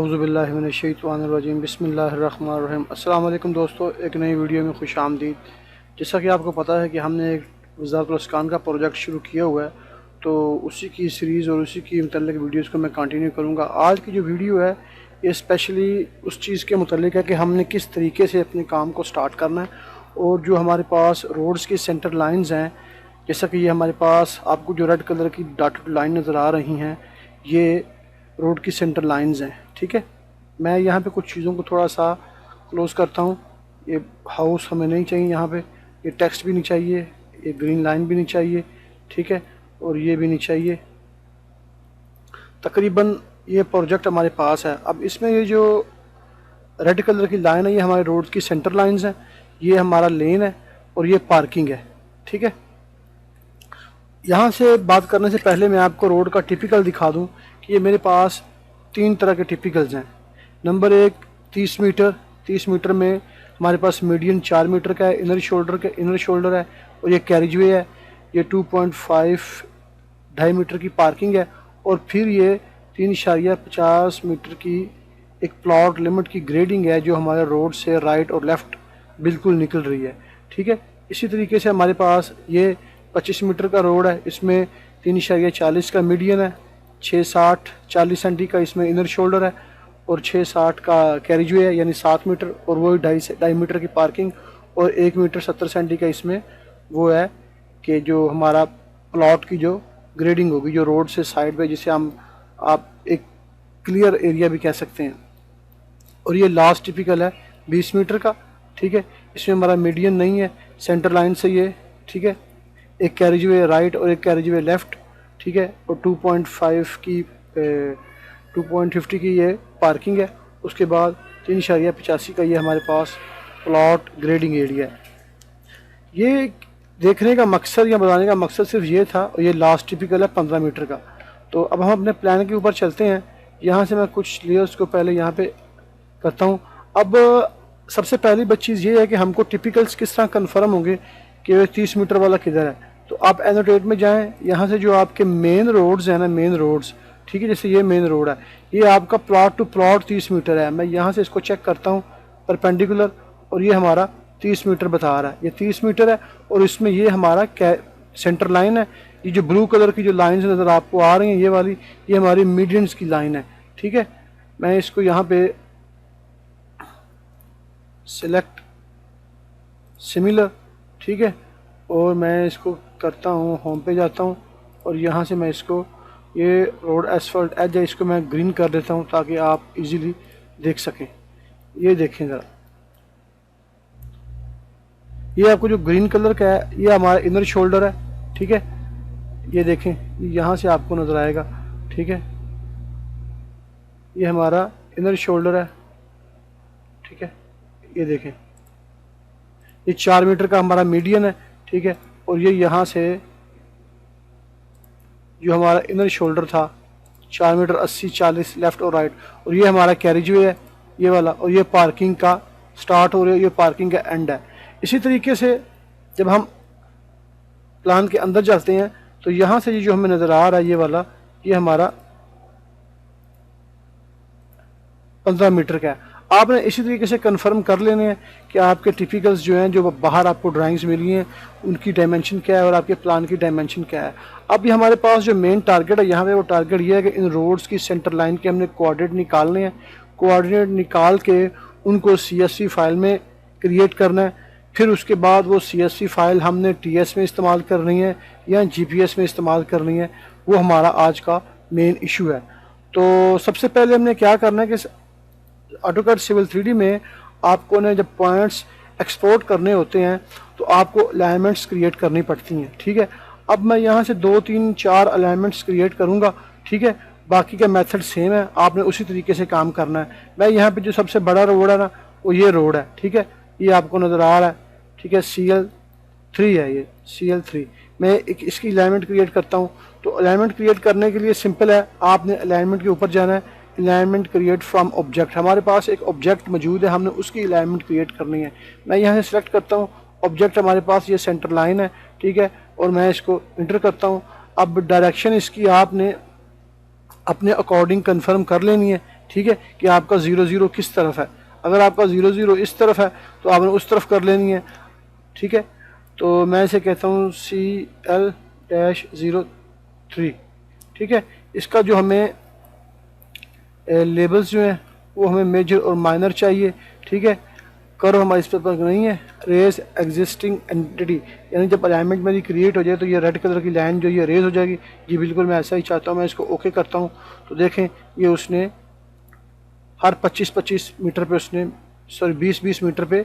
औज़ुबिल्लाहि मिनश्शैतानिर्रजीम बिस्मिल्लाहिर्रहमानिर्रहीम। अस्सलाम वालेकुम दोस्तों, एक नई वीडियो में खुश आमदीद। जैसा कि आपको पता है कि हमने एक वज़ारतुल इस्कान का प्रोजेक्ट शुरू किया हुआ है, तो उसी की सीरीज़ और उसी की मुतल्लिक़ वीडियोज़ को मैं कंटिन्यू करूँगा। आज की जो वीडियो है ये स्पेशली उस चीज़ के मुतल्लिक़ है कि हमने किस तरीके से अपने काम को स्टार्ट करना है, और जो हमारे पास रोड्स की सेंटर लाइंस हैं, जैसा कि ये हमारे पास आपको जो रेड कलर की डॉटेड लाइन नज़र आ रही हैं, ये रोड की सेंटर लाइंस हैं। ठीक है, मैं यहाँ पे कुछ चीज़ों को थोड़ा सा क्लोज़ करता हूँ। ये हाउस हमें नहीं चाहिए, यहाँ पे ये टेक्स्ट भी नहीं चाहिए, ये ग्रीन लाइन भी नहीं चाहिए, ठीक है, और ये भी नहीं चाहिए। तकरीबन ये प्रोजेक्ट हमारे पास है। अब इसमें ये जो रेड कलर की लाइन है ये हमारे रोड की सेंटर लाइंस हैं, ये हमारा लेन है और ये पार्किंग है। ठीक है, यहाँ से बात करने से पहले मैं आपको रोड का टिपिकल दिखा दूँ कि ये मेरे पास तीन तरह के टिपिकल्स हैं। नंबर एक 30 मीटर, 30 मीटर में हमारे पास मीडियन 4 मीटर का है, इनर शोल्डर है, और ये कैरिजवे है। ये 2.5 2.5 मीटर की पार्किंग है, और फिर ये 3.50 मीटर की एक प्लॉट लिमिट की ग्रेडिंग है जो हमारे रोड से राइट और लेफ़्ट बिल्कुल निकल रही है। ठीक है, इसी तरीके से हमारे पास ये 25 मीटर का रोड है, इसमें 3.40 का मीडियन है, 6.60 40 सेंटी का इसमें इनर शोल्डर है, और 6.60 का कैरिजवे है, यानी 7 मीटर, और वही 2.5 मीटर की पार्किंग, और 1 मीटर 70 सेंटी का इसमें वो है कि जो हमारा प्लॉट की जो ग्रेडिंग होगी, जो रोड से साइड पे, जिसे हम आप एक क्लियर एरिया भी कह सकते हैं। और ये लास्ट टिपिकल है 20 मीटर का। ठीक है, इसमें हमारा मीडियन नहीं है, सेंटर लाइन से ये, ठीक है, एक कैरिजवे राइट और एक कैरिजवे लेफ़्ट। ठीक है, और 2.50 की ये पार्किंग है। उसके बाद 3.85 का ये हमारे पास प्लॉट ग्रेडिंग एरिया है। ये देखने का मकसद या बताने का मकसद सिर्फ ये था, और ये लास्ट टिपिकल है 15 मीटर का। तो अब हम अपने प्लान के ऊपर चलते हैं। यहाँ से मैं कुछ लेयर्स को पहले यहाँ पे करता हूँ। अब सबसे पहली बात चीज़ ये है कि हमको टिपिकल्स किस तरह कन्फर्म होंगे कि वह 30 मीटर वाला किधर है। तो आप एनोटेट में जाएं, यहाँ से जो आपके मेन रोड्स हैं ना, मेन रोड्स, ठीक है, जैसे ये मेन रोड है, ये आपका प्लॉट टू प्लॉट 30 मीटर है। मैं यहाँ से इसको चेक करता हूँ परपेंडिकुलर, और ये हमारा 30 मीटर बता रहा है, ये 30 मीटर है। और इसमें ये हमारा सेंटर लाइन है। ये जो ब्लू कलर की जो लाइन्स नज़र आपको आ रही हैं, ये वाली, ये हमारी मीडियंस की लाइन है। ठीक है, मैं इसको यहाँ पे सिलेक्ट सिमिलर, ठीक है, और मैं इसको करता हूँ, होम पे जाता हूँ, और यहाँ से मैं इसको, ये रोड एसफल्ट एज है, इसको मैं ग्रीन कर देता हूँ ताकि आप इजीली देख सकें। ये देखें ज़रा, ये आपको जो ग्रीन कलर का है ये हमारा इनर शोल्डर है। ठीक है, ये देखें, यहाँ से आपको नज़र आएगा। ठीक है, ये हमारा इनर शोल्डर है। ठीक है, ये देखें, ये 4 मीटर का हमारा मीडियन है। ठीक है, और ये यहाँ से जो हमारा इनर शोल्डर था 4 मीटर 80 40 लेफ़्ट और राइट, और ये हमारा कैरिजवे है ये वाला, और ये पार्किंग का स्टार्ट हो रही है, ये पार्किंग का एंड है। इसी तरीके से जब हम प्लान के अंदर जाते हैं तो यहाँ से ये जो हमें नज़र आ रहा है ये वाला, ये हमारा 15 मीटर का है। आपने इसी तरीके से कंफर्म कर लेने हैं कि आपके टिपिकल्स जो हैं, जो बाहर आपको ड्राइंग्स मिली हैं, उनकी डायमेंशन क्या है और आपके प्लान की डायमेंशन क्या है। अब ये हमारे पास जो मेन टारगेट है यहाँ पे, वो टारगेट ये है कि इन रोड्स की सेंटर लाइन के हमने कोऑर्डिनेट निकालने हैं। कोऑर्डिनेट निकाल के उनको CSV फाइल में क्रिएट करना है। फिर उसके बाद वो CSV फाइल हमने TS में इस्तेमाल करनी है या GPS में इस्तेमाल करनी है, वो हमारा आज का मेन इशू है। तो सबसे पहले हमने क्या करना है कि ऑटोकैड सिविल 3D में आपको ने जब पॉइंट्स एक्सपोर्ट करने होते हैं तो आपको अलाइनमेंट्स क्रिएट करनी पड़ती हैं। ठीक है, अब मैं यहाँ से 2 3 4 अलाइनमेंट्स क्रिएट करूँगा। ठीक है, बाकी का मेथड सेम है, आपने उसी तरीके से काम करना है। मैं यहाँ पे जो सबसे बड़ा रोड है ना, वो ये रोड है। ठीक है, ये आपको नज़र आ रहा है। ठीक है, CL3 है, ये CL3। मैं एक इसकी अलाइनमेंट क्रिएट करता हूँ। तो अलाइनमेंट क्रिएट करने के लिए सिंपल है, आपने अलाइनमेंट के ऊपर जाना है, अलाइनमेंट क्रिएट फ्रॉम ऑब्जेक्ट। हमारे पास एक ऑब्जेक्ट मौजूद है, हमने उसकी अलाइनमेंट क्रिएट करनी है। मैं यहाँ से सिलेक्ट करता हूँ ऑब्जेक्ट, हमारे पास ये सेंटर लाइन है। ठीक है, और मैं इसको इंटर करता हूँ। अब डायरेक्शन इसकी आपने अपने अकॉर्डिंग कंफर्म कर लेनी है ठीक है, कि आपका 0 0 किस तरफ है। अगर आपका 0 0 इस तरफ है तो आपने उस तरफ कर लेनी है, ठीक है। तो मैं इसे कहता हूँ CL-03, ठीक है। इसका जो हमें लेबल्स जो हैं वो हमें मेजर और माइनर चाहिए, ठीक है। कर्व हमारे इस पर नहीं है। रेज एग्जिस्टिंग एंटिटी, यानी जब अलाइनमेंट मेरी क्रिएट हो जाए तो ये रेड कलर की लाइन जो ये रेज हो जाएगी। जी बिल्कुल मैं ऐसा ही चाहता हूँ। मैं इसको ओके करता हूँ तो देखें ये उसने हर 25-25 मीटर पे उसने, सॉरी 20-20 मीटर पे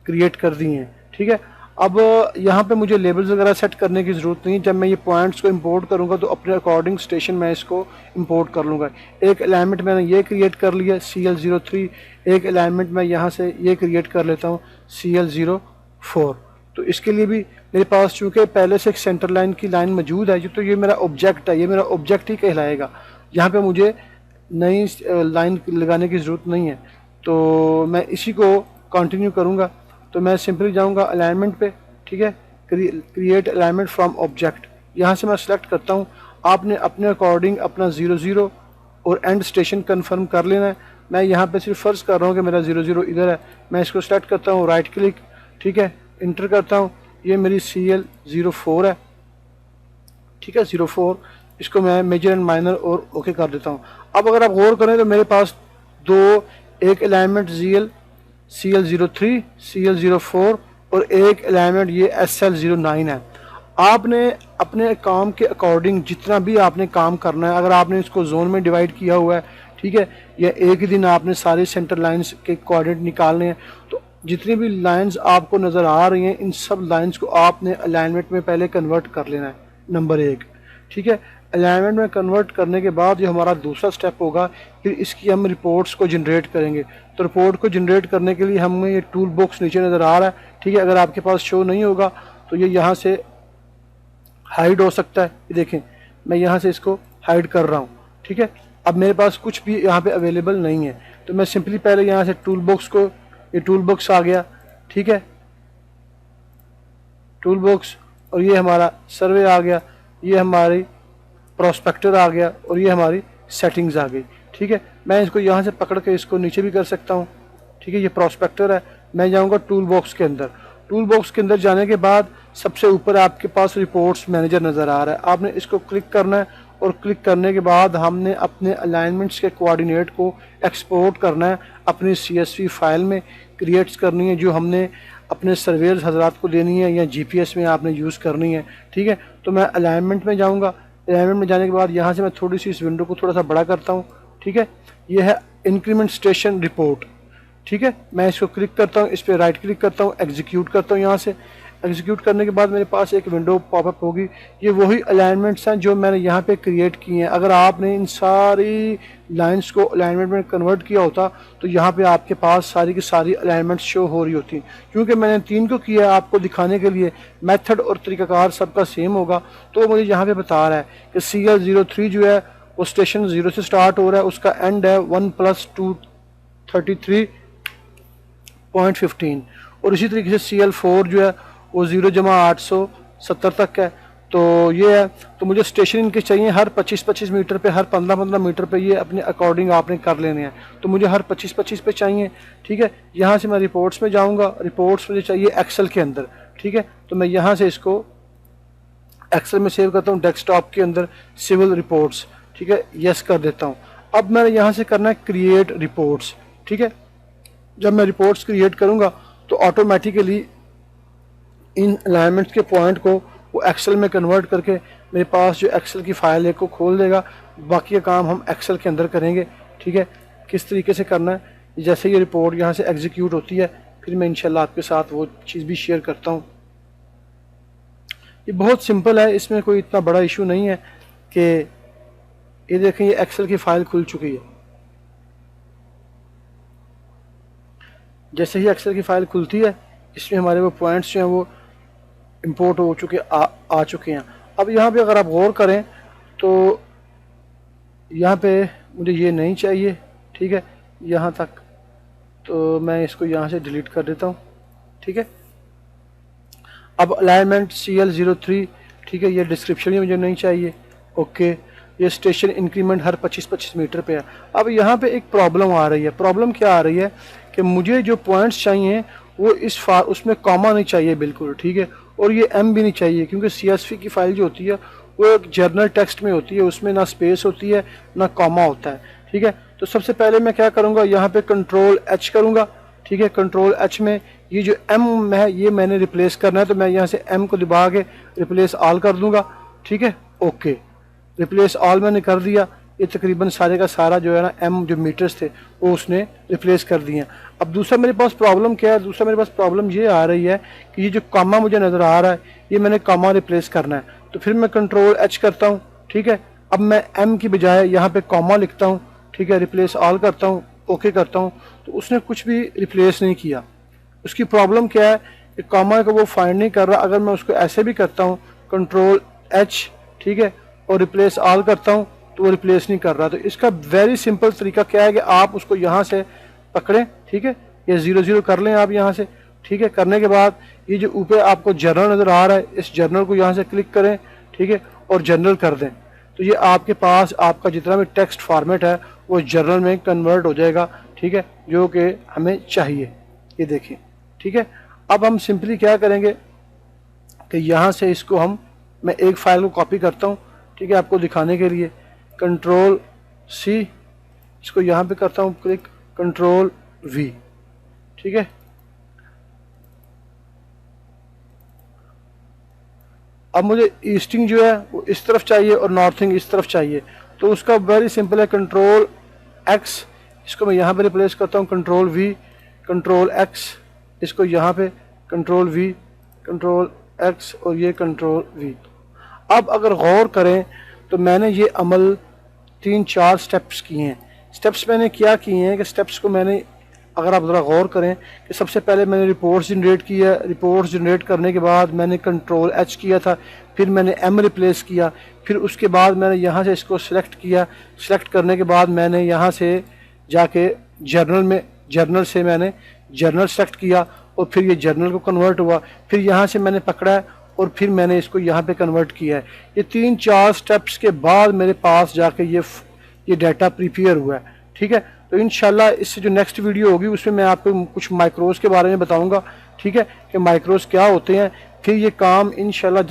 क्रिएट कर दी हैं, ठीक है। अब यहाँ पे मुझे लेबल्स वगैरह सेट करने की ज़रूरत नहीं। जब मैं ये पॉइंट्स को इंपोर्ट करूँगा तो अपने अकॉर्डिंग स्टेशन मैं इसको इंपोर्ट कर लूँगा। एक अलाइनमेंट मैंने ये क्रिएट कर लिया CL-03, एक अलाइनमेंट मैं यहाँ से ये क्रिएट कर लेता हूँ CL-04। तो इसके लिए भी मेरे पास चूँकि पहले से एक सेंटर लाइन की लाइन मौजूद है, तो ये मेरा ऑब्जेक्ट है, ये मेरा ऑब्जेक्ट ही कहलाएगा। यहाँ पर मुझे नई लाइन लगाने की ज़रूरत नहीं है। तो मैं इसी को कंटिन्यू करूँगा। तो मैं सिंपली जाऊंगा अलाइनमेंट पे, ठीक है, क्रिएट अलाइनमेंट फ्रॉम ऑब्जेक्ट। यहाँ से मैं सेलेक्ट करता हूँ। आपने अपने अकॉर्डिंग अपना 0 0 और एंड स्टेशन कंफर्म कर लेना है। मैं यहाँ पे सिर्फ फ़र्ज़ कर रहा हूँ कि मेरा 0 0 इधर है। मैं इसको सेलेक्ट करता हूँ, राइट क्लिक, ठीक है, इंटर करता हूँ। ये मेरी CL-04 है, ठीक है, 04। इसको मैं मेजर एंड माइनर और ओके कर देता हूँ। अब अगर आप गौर करें तो मेरे पास दो, एक अलाइनमेंट CL-03, CL-04 और एक अलाइनमेंट ये SL-09 है। आपने अपने काम के अकॉर्डिंग जितना भी आपने काम करना है, अगर आपने इसको जोन में डिवाइड किया हुआ है, ठीक है, या एक ही दिन आपने सारे सेंटर लाइंस के कोऑर्डिनेट निकालने हैं, तो जितनी भी लाइंस आपको नज़र आ रही हैं इन सब लाइंस को आपने अलाइनमेंट में पहले कन्वर्ट कर लेना है, नंबर 1, ठीक है। अलाइनमेंट में कन्वर्ट करने के बाद जो हमारा दूसरा स्टेप होगा, फिर इसकी हम रिपोर्ट्स को जनरेट करेंगे। तो रिपोर्ट को जनरेट करने के लिए हमें ये टूल बॉक्स नीचे नज़र आ रहा है, ठीक है। अगर आपके पास शो नहीं होगा तो ये यहाँ से हाइड हो सकता है। ये देखें मैं यहाँ से इसको हाइड कर रहा हूँ, ठीक है। अब मेरे पास कुछ भी यहाँ पे अवेलेबल नहीं है, तो मैं सिंपली पहले यहाँ से टूल बॉक्स को, ये टूल बॉक्स आ गया, ठीक है, टूल बॉक्स, और ये हमारा सर्वे आ गया, ये हमारी प्रोस्पेक्टर आ गया, और ये हमारी सेटिंग्स आ गई, ठीक है। मैं इसको यहाँ से पकड़ के इसको नीचे भी कर सकता हूँ, ठीक है। ये प्रोस्पेक्टर है। मैं जाऊँगा टूल बॉक्स के अंदर। टूल बॉक्स के अंदर जाने के बाद सबसे ऊपर आपके पास रिपोर्ट्स मैनेजर नज़र आ रहा है। आपने इसको क्लिक करना है, और क्लिक करने के बाद हमने अपने अलाइनमेंट्स के कोऑर्डिनेट को एक्सपोर्ट करना है, अपनी CSV फाइल में क्रिएट्स करनी है, जो हमने अपने सर्वेयर्स हजरात को देनी है या GPS में आपने यूज़ करनी है, ठीक है। तो मैं अलाइनमेंट में जाऊँगा। अलाइनमेंट में जाने के बाद यहाँ से मैं थोड़ी सी इस विंडो को थोड़ा सा बड़ा करता हूँ, ठीक है। ये है इंक्रीमेंट स्टेशन रिपोर्ट, ठीक है। मैं इसको क्लिक करता हूँ, इस पर राइट क्लिक करता हूँ, एग्जीक्यूट करता हूँ। यहाँ से एग्जीक्यूट करने के बाद मेरे पास एक विंडो पॉपअप होगी। ये वही अलाइनमेंट्स हैं जो मैंने यहाँ पे क्रिएट किए हैं। अगर आपने इन सारी लाइंस को अलाइनमेंट में कन्वर्ट किया होता तो यहाँ पे आपके पास सारी की सारी अलाइनमेंट्स शो हो रही होती। क्योंकि मैंने 3 को किया है आपको दिखाने के लिए, मेथड और तरीकाकार सबका सेम होगा, तो मुझे यहाँ पे बता रहा है कि CL-03 जो है वो स्टेशन 0 से स्टार्ट हो रहा है, उसका एंड है 1+233.15, और इसी तरीके से CL-4 जो है वो 0-870 तक है। तो ये है। तो मुझे स्टेशन इनके चाहिए हर 25-25 मीटर पे, हर 15-15 मीटर पे, ये अपने अकॉर्डिंग आपने कर लेने हैं। तो मुझे हर 25-25 पे चाहिए, ठीक है। यहाँ से मैं रिपोर्ट्स में जाऊँगा। रिपोर्ट्स मुझे चाहिए एक्सेल के अंदर, ठीक है। तो मैं यहाँ से इसको एक्सेल में सेव करता हूँ, डेस्कटॉप के अंदर सिविल रिपोर्ट्स, ठीक है, यस कर देता हूँ। अब मैंने यहाँ से करना है क्रिएट रिपोर्ट्स, ठीक है। जब मैं रिपोर्ट्स क्रिएट करूँगा तो ऑटोमेटिकली इन अलाइनमेंट्स के पॉइंट को वो एक्सेल में कन्वर्ट करके मेरे पास जो एक्सेल की फ़ाइल है को खोल देगा। बाकी का काम हम एक्सेल के अंदर करेंगे, ठीक है। किस तरीके से करना है, जैसे ये रिपोर्ट यहाँ से एग्जीक्यूट होती है फिर मैं इंशाल्लाह आपके साथ वो चीज़ भी शेयर करता हूँ। ये बहुत सिंपल है, इसमें कोई इतना बड़ा इशू नहीं है। कि ये देखें ये एक्सेल की फ़ाइल खुल चुकी है। जैसे ही एक्सेल की फ़ाइल खुलती है इसमें हमारे वो पॉइंट्स जो हैं वो इंपोर्ट हो चुके आ चुके हैं। अब यहाँ पे अगर आप गौर करें तो यहाँ पे मुझे ये नहीं चाहिए, ठीक है, यहाँ तक। तो मैं इसको यहाँ से डिलीट कर देता हूँ, ठीक है। अब अलाइनमेंट CL-03, ठीक है, ये डिस्क्रिप्शन ही मुझे नहीं चाहिए, ओके। ये स्टेशन इंक्रीमेंट हर 25-25 मीटर पे है। अब यहाँ पे एक प्रॉब्लम आ रही है। प्रॉब्लम क्या आ रही है कि मुझे जो पॉइंट्स चाहिए वो उसमें कॉमा नहीं चाहिए बिल्कुल, ठीक है, और ये एम भी नहीं चाहिए, क्योंकि CSV की फाइल जो होती है वो एक जर्नल टेक्स्ट में होती है, उसमें ना स्पेस होती है ना कॉमा होता है, ठीक है। तो सबसे पहले मैं क्या करूँगा, यहाँ पे कंट्रोल H करूँगा, ठीक है। कंट्रोल H में ये जो M है ये मैंने रिप्लेस करना है, तो मैं यहाँ से M को दबा के रिप्लेस ऑल कर दूँगा, ठीक है। ओके, रिप्लेस ऑल मैंने कर दिया। ये तकरीबन सारे का सारा जो है ना M जो मीटर्स थे वो उसने रिप्लेस कर दिए हैं। अब दूसरा मेरे पास प्रॉब्लम क्या है, दूसरा मेरे पास प्रॉब्लम ये आ रही है कि ये जो कामा मुझे नज़र आ रहा है ये मैंने कामा रिप्लेस करना है। तो फिर मैं कंट्रोल H करता हूँ, ठीक है। अब मैं M की बजाय यहाँ पे कॉमा लिखता हूँ, ठीक है, रिप्लेस ऑल करता हूँ, ओके करता हूँ, तो उसने कुछ भी रिप्लेस नहीं किया। उसकी प्रॉब्लम क्या है कि कॉमा को वो फाइंड नहीं कर रहा। अगर मैं उसको ऐसे भी करता हूँ कंट्रोल H, ठीक है, और रिप्लेस ऑल करता हूँ तो वो रिप्लेस नहीं कर रहा। तो इसका वेरी सिंपल तरीका क्या है कि आप उसको यहाँ से पकड़ें, ठीक है, ये 0 कर लें आप यहाँ से, ठीक है। करने के बाद ये जो ऊपर आपको जर्नल नज़र आ रहा है इस जर्नल को यहाँ से क्लिक करें, ठीक है, और जर्नल कर दें। तो ये आपके पास आपका जितना भी टेक्स्ट फॉर्मेट है वो जर्नल में कन्वर्ट हो जाएगा, ठीक है, जो कि हमें चाहिए। ये देखिए, ठीक है। अब हम सिंपली क्या करेंगे कि यहाँ से इसको मैं एक फ़ाइल को कॉपी करता हूँ, ठीक है, आपको दिखाने के लिए। कंट्रोल C, इसको यहाँ पे करता हूँ क्लिक, कंट्रोल V, ठीक है। अब मुझे ईस्टिंग जो है वो इस तरफ चाहिए और नॉर्थिंग इस तरफ चाहिए। तो उसका वेरी सिंपल है, कंट्रोल X, इसको मैं यहाँ पे रिप्लेस करता हूँ, कंट्रोल V, कंट्रोल X, इसको यहाँ पे कंट्रोल V, कंट्रोल X और ये कंट्रोल V। अब अगर गौर करें तो मैंने ये अमल 3-4 स्टेप्स किए हैं। स्टेप्स मैंने क्या किए हैं कि स्टेप्स को मैंने, अगर आप ज़रा गौर करें कि सबसे पहले मैंने रिपोर्ट्स जनरेट किया। रिपोर्ट्स जनरेट करने के बाद मैंने कंट्रोल H किया था, फिर मैंने M रिप्लेस किया, फिर उसके बाद मैंने यहाँ से इसको सिलेक्ट किया। सिलेक्ट करने के बाद मैंने यहाँ से जाके जर्नल से मैंने जर्नल सेलेक्ट किया और फिर ये जर्नल को कन्वर्ट हुआ। फिर यहाँ से मैंने पकड़ा और फिर मैंने इसको यहाँ पे कन्वर्ट किया है। ये 3-4 स्टेप्स के बाद मेरे पास जाके ये डाटा प्रिपेयर हुआ है, ठीक है। तो इंशाल्लाह इससे जो नेक्स्ट वीडियो होगी उसमें मैं आपको कुछ माइक्रोज के बारे में बताऊंगा, ठीक है, कि माइक्रोज क्या होते हैं। फिर ये काम इंशाल्लाह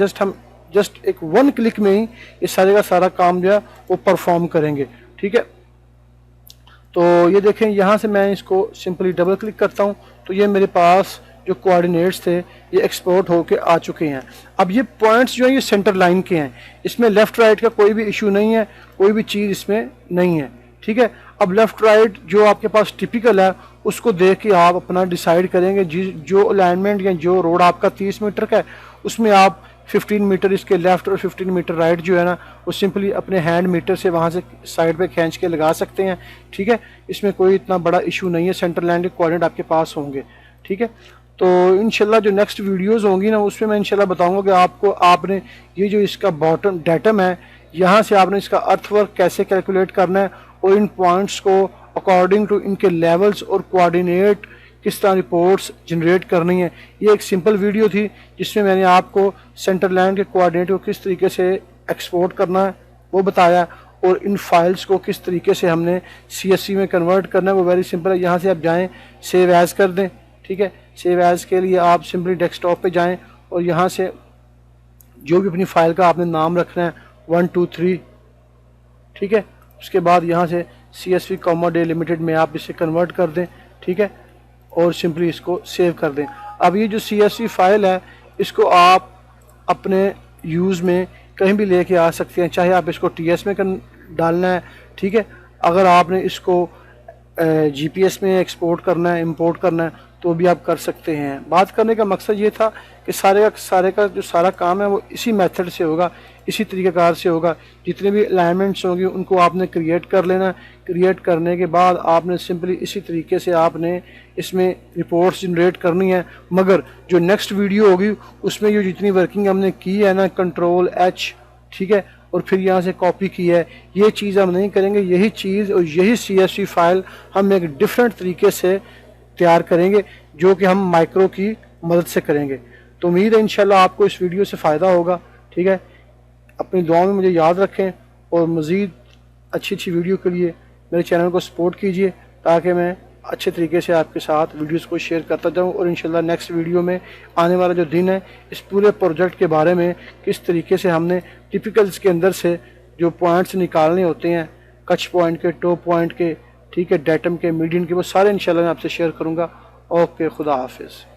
जस्ट एक 1 क्लिक में ही ये सारे का सारा काम जो है वो परफॉर्म करेंगे, ठीक है। तो ये देखें, यहाँ से मैं इसको सिंपली डबल क्लिक करता हूँ तो ये मेरे पास जो कोऑर्डिनेट्स थे ये एक्सपोर्ट होके आ चुके हैं। अब ये पॉइंट्स जो हैं ये सेंटर लाइन के हैं, इसमें लेफ़्ट राइट का कोई भी इशू नहीं है, कोई भी चीज़ इसमें नहीं है, ठीक है। अब लेफ़्ट राइट जो आपके पास टिपिकल है उसको देख के आप अपना डिसाइड करेंगे। जो अलाइनमेंट या जो रोड आपका 30 मीटर का है उसमें आप 15 मीटर इसके लेफ़्ट और 15 मीटर राइट जो है ना वो सिंपली अपने हैंड मीटर से वहाँ से साइड पे खींच के लगा सकते हैं, ठीक है। इसमें कोई इतना बड़ा इशू नहीं है, सेंटर लाइन के कोऑर्डिनेट आपके पास होंगे, ठीक है। तो इंशाल्लाह जो नेक्स्ट वीडियोस होंगी ना उसमें मैं इंशाल्लाह बताऊंगा कि आपने ये जो इसका बॉटम डेटम है यहाँ से आपने इसका अर्थवर्क कैसे कैलकुलेट करना है और इन पॉइंट्स को अकॉर्डिंग टू इनके लेवल्स और कोऑर्डिनेट किस तरह रिपोर्ट्स जनरेट करनी है। ये एक सिंपल वीडियो थी जिसमें मैंने आपको सेंटर लाइन के कोऑर्डिनेट को किस तरीके से एक्सपोर्ट करना है वो बताया और इन फाइल्स को किस तरीके से हमने CSV में कन्वर्ट करना है वो वेरी सिंपल है। यहाँ से आप जाएँ सेव एज़ कर दें, ठीक है। सेव एज़ के लिए आप सिंपली डेस्कटॉप पे जाएं और यहाँ से जो भी अपनी फ़ाइल का आपने नाम रखना है 1 2 3, ठीक है। उसके बाद यहाँ से CSV कॉमा डे लिमिटेड में आप इसे कन्वर्ट कर दें, ठीक है, और सिंपली इसको सेव कर दें। अब ये जो CSV फाइल है इसको आप अपने यूज़ में कहीं भी लेके आ सकते हैं, चाहे आप इसको TS में डालना है, ठीक है। अगर आपने इसको GPS में एक्सपोर्ट करना है, इंपोर्ट करना है तो भी आप कर सकते हैं। बात करने का मकसद ये था कि सारे का जो सारा काम है वो इसी मेथड से होगा, इसी तरीक़ेकार से होगा। जितने भी अलाइनमेंट्स होंगे उनको आपने क्रिएट कर लेना। क्रिएट करने के बाद आपने सिंपली इसी तरीके से आपने इसमें रिपोर्ट्स जनरेट करनी है। मगर जो नेक्स्ट वीडियो होगी उसमें ये जितनी वर्किंग हमने की है ना, कंट्रोल H, ठीक है, और फिर यहाँ से कॉपी की है, ये चीज़ हम नहीं करेंगे। यही चीज़ और यही CSV फाइल हम एक डिफरेंट तरीके से तैयार करेंगे जो कि हम माइक्रो की मदद से करेंगे। तो उम्मीद है इंशाल्लाह आपको इस वीडियो से फ़ायदा होगा, ठीक है। अपनी दुआ में मुझे याद रखें। और मज़ीद अच्छी अच्छी वीडियो के लिए मेरे चैनल को सपोर्ट कीजिए, ताकि मैं अच्छे तरीके से आपके साथ वीडियोस को शेयर करता जाऊं। और इंशाल्लाह नेक्स्ट वीडियो में आने वाला जो दिन है, इस पूरे प्रोजेक्ट के बारे में किस तरीके से हमने टिपिकल्स के अंदर से जो पॉइंट्स निकालने होते हैं, कच पॉइंट के, टॉप पॉइंट के, ठीक है, डेटम के, मीडियन के, वो सारे इंशाल्लाह मैं आपसे शेयर करूँगा। ओके, खुदा हाफिज़।